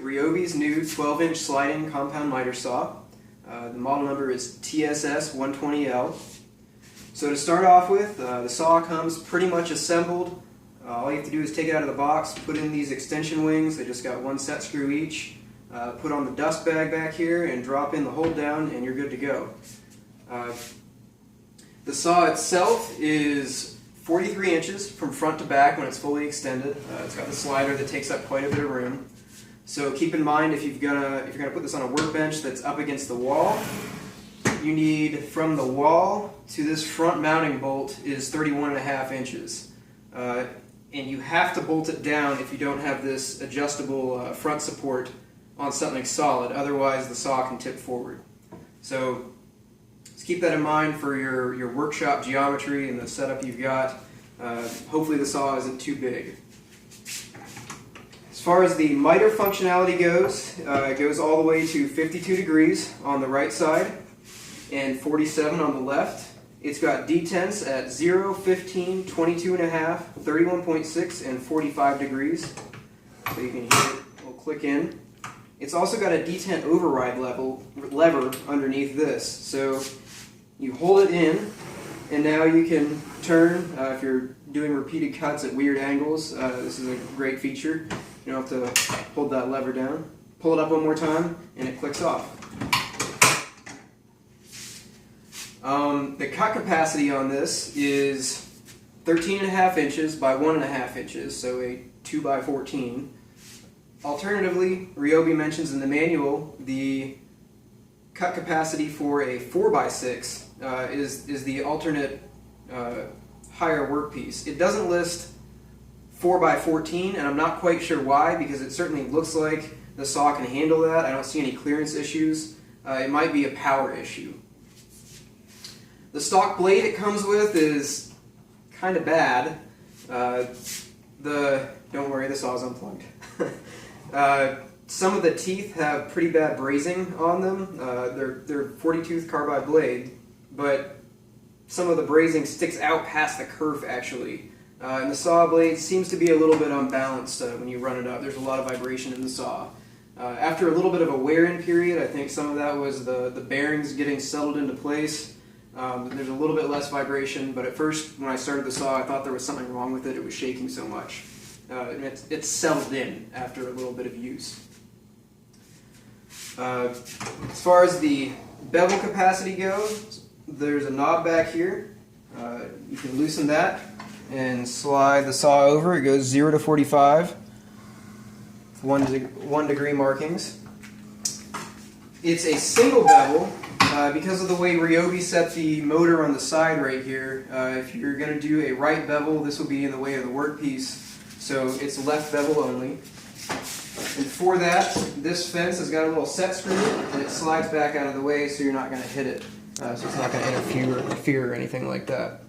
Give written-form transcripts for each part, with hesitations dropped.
Ryobi's new 12-inch sliding compound miter saw. The model number is TSS120L. So to start off with, the saw comes pretty much assembled. All you have to do is take it out of the box, put in these extension wings. They just got one set screw each. Put on the dust bag back here and drop in the hold down and you're good to go. The saw itself is 43 inches from front to back when it's fully extended. It's got the slider that takes up quite a bit of room. So keep in mind if you're gonna put this on a workbench that's up against the wall, you need from the wall to this front mounting bolt is 31.5 inches. And you have to bolt it down if you don't have this adjustable front support on something solid, otherwise the saw can tip forward. So just keep that in mind for your workshop geometry and the setup you've got. Hopefully the saw isn't too big. As far as the miter functionality goes, it goes all the way to 52 degrees on the right side and 47 on the left. It's got detents at 0, 15, 22.5, 31.6, and 45 degrees. So you can hear it will click in. It's also got a detent override lever underneath this. So you hold it in, and now you can turn if you're doing repeated cuts at weird angles. This is a great feature. You don't have to hold that lever down. Pull it up one more time, and it clicks off. The cut capacity on this is 13.5 inches by 1.5 inches, so a 2 by 14. Alternatively, Ryobi mentions in the manual the cut capacity for a 4 by 6 is the alternate higher workpiece. It doesn't list 4 by 14, and I'm not quite sure why, because it certainly looks like the saw can handle that. I don't see any clearance issues. It might be a power issue. The stock blade it comes with is kind of bad. Don't worry, the saw's unplugged. Some of the teeth have pretty bad brazing on them. They're 40-tooth carbide blade, but some of the brazing sticks out past the kerf actually. And the saw blade seems to be a little bit unbalanced when you run it up. There's a lot of vibration in the saw. After a little bit of a wear-in period, I think some of that was the bearings getting settled into place. There's a little bit less vibration, but at first when I started the saw I thought there was something wrong with it. It was shaking so much. It's settled in after a little bit of use. As far as the bevel capacity goes, there's a knob back here. You can loosen that and slide the saw over. It goes 0 to 45, 1 degree markings. It's a single bevel. Because of the way Ryobi set the motor on the side right here, if you're going to do a right bevel, this will be in the way of the workpiece, so it's left bevel only. And for that, this fence has got a little set screw, and it slides back out of the way so you're not going to hit it. So it's not going to interfere or anything like that.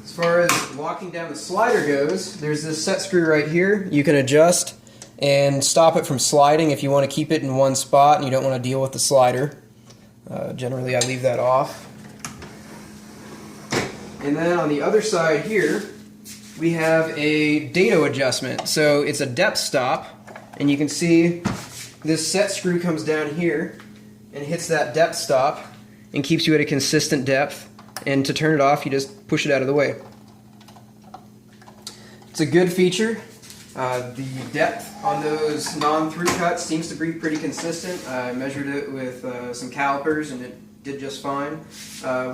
As far as locking down the slider goes, there's this set screw right here. You can adjust and stop it from sliding if you want to keep it in one spot and you don't want to deal with the slider. Generally I leave that off. And then on the other side here we have a dado adjustment. So it's a depth stop, and you can see this set screw comes down here and hits that depth stop and keeps you at a consistent depth, and to turn it off you just push it out of the way. It's a good feature. The depth on those non-through cuts seems to be pretty consistent. I measured it with some calipers and it did just fine.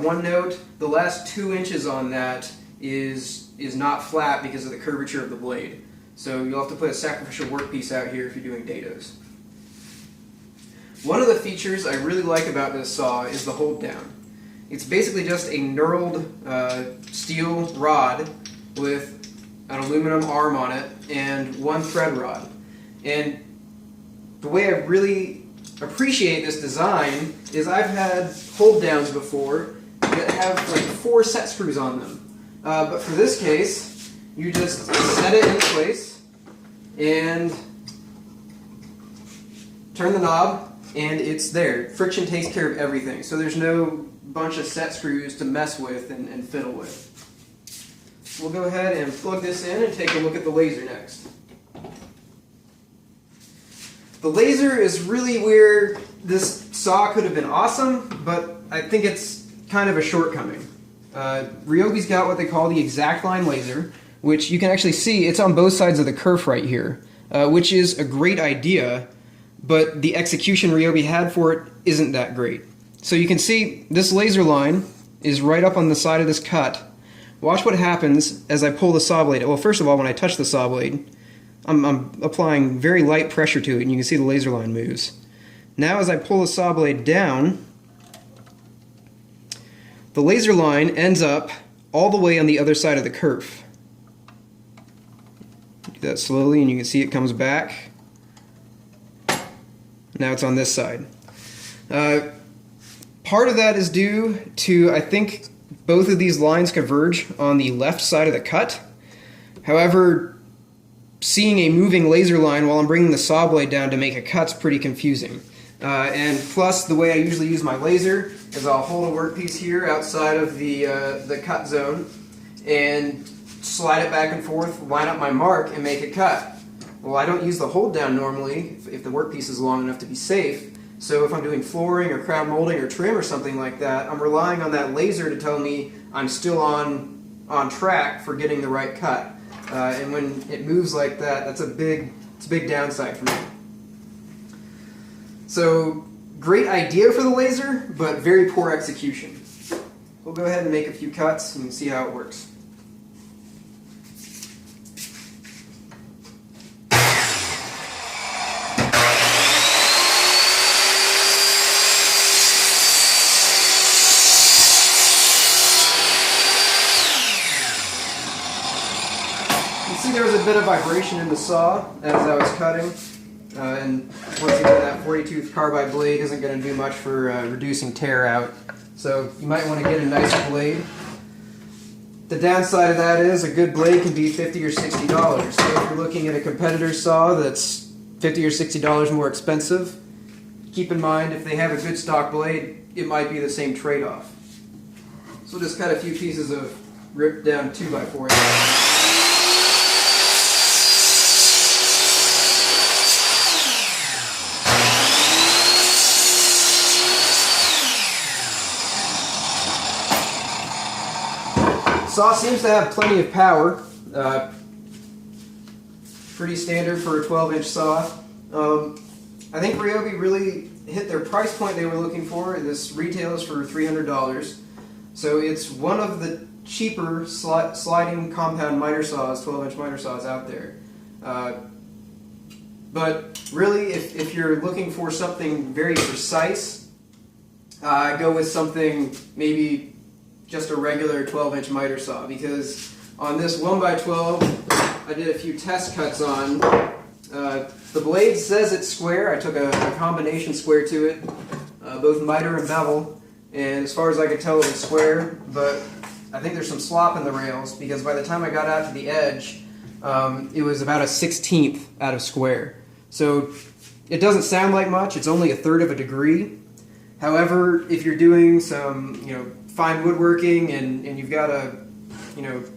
One note, the last 2 inches on that is not flat because of the curvature of the blade. So you'll have to put a sacrificial workpiece out here if you're doing dados. One of the features I really like about this saw is the hold down. It's basically just a knurled steel rod with an aluminum arm on it and one thread rod. And the way I really appreciate this design is I've had hold downs before that have like 4 set screws on them. But for this case, you just set it in place and turn the knob and it's there. Friction takes care of everything, so there's no bunch of set screws to mess with and fiddle with. We'll go ahead and plug this in and take a look at the laser next. The laser is really where this saw could have been awesome, but I think it's kind of a shortcoming. Ryobi's got what they call the exact line laser, which you can actually see it's on both sides of the kerf right here, which is a great idea, but the execution Ryobi had for it isn't that great. So you can see this laser line is right up on the side of this cut. Watch what happens as I pull the saw blade. Well, first of all, when I touch the saw blade, I'm applying very light pressure to it, and you can see the laser line moves. Now as I pull the saw blade down, the laser line ends up all the way on the other side of the kerf. Do that slowly and you can see it comes back. Now it's on this side. Part of that is due to, I think, both of these lines converge on the left side of the cut. However, seeing a moving laser line while I'm bringing the saw blade down to make a cut's pretty confusing. And plus, the way I usually use my laser is I'll hold a workpiece here outside of the cut zone and slide it back and forth, line up my mark, and make a cut. Well, I don't use the hold down normally if the workpiece is long enough to be safe. So if I'm doing flooring or crown molding or trim or something like that, I'm relying on that laser to tell me I'm still on track for getting the right cut. And when it moves like that, it's a big downside for me. So, great idea for the laser, but very poor execution. We'll go ahead and make a few cuts and see how it works. You see there was a bit of vibration in the saw as I was cutting. And once again, that 40-tooth carbide blade isn't going to do much for reducing tear out. So you might want to get a nicer blade. The downside of that is a good blade can be $50 or $60. So if you're looking at a competitor saw that's $50 or $60 more expensive, keep in mind if they have a good stock blade, it might be the same trade-off. So we'll just cut a few pieces of ripped down 2x4. Saw seems to have plenty of power. Pretty standard for a 12-inch saw. I think Ryobi really hit their price point they were looking for. This retails for $300. So it's one of the cheaper sliding compound miter saws, 12-inch miter saws out there. But really, if you're looking for something very precise, go with something maybe just a regular 12-inch miter saw, because on this 1x12 I did a few test cuts on. The blade says it's square. I took a combination square to it, both miter and bevel, and as far as I could tell it was square, but I think there's some slop in the rails, because by the time I got out to the edge, it was about a 1/16 out of square. So it doesn't sound like much. It's only 1/3 of a degree. However, if you're doing some, fine woodworking and you've got a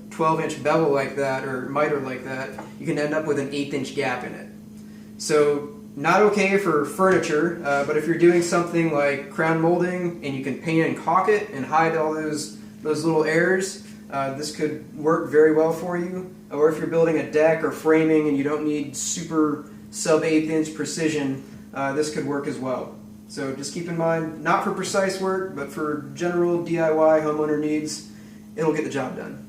12-inch bevel like that or miter like that, you can end up with an 1/8 gap in it. So not okay for furniture, but if you're doing something like crown molding and you can paint and caulk it and hide all those little errors, this could work very well for you. Or if you're building a deck or framing and you don't need super sub-1/8 precision, this could work as well. So just keep in mind, not for precise work, but for general DIY homeowner needs, it'll get the job done.